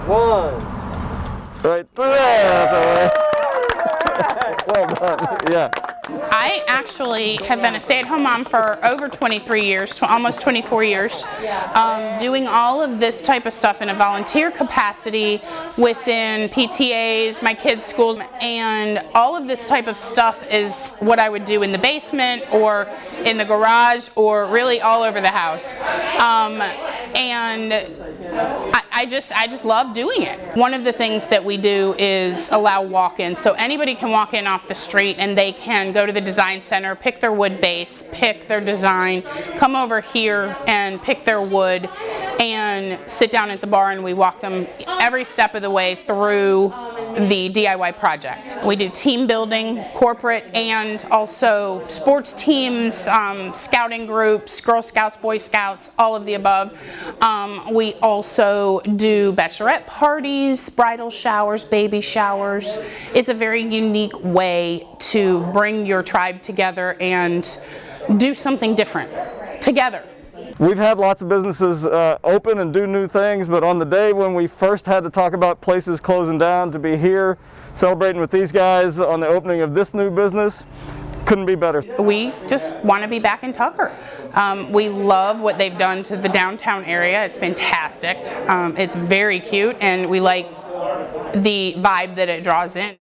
1. Right through there. Well done. Yeah. I actually have been a stay-at-home mom for over 23 years, almost 24 years, doing all of this type of stuff in a volunteer capacity within PTAs, my kids' schools, and all of this type of stuff is what I would do in the basement or in the garage or really all over the house. And I just love doing it. One of the things that we do is allow walk-in, so anybody can walk in off the street and they can go to the design center, pick their wood base, pick their design, come over here and pick their wood and sit down at the bar, and we walk them every step of the way through the DIY project. We do team building, corporate, and also sports teams, scouting groups, Girl Scouts, Boy Scouts, all of the above. We also do bachelorette parties, bridal showers, baby showers. It's a very unique way to bring your tribe together and do something different together. We've had lots of businesses open and do new things, but on the day when we first had to talk about places closing down, to be here celebrating with these guys on the opening of this new business, couldn't be better. We just want to be back in Tucker. We love what they've done to the downtown area. It's fantastic. It's very cute, and we like the vibe that it draws in.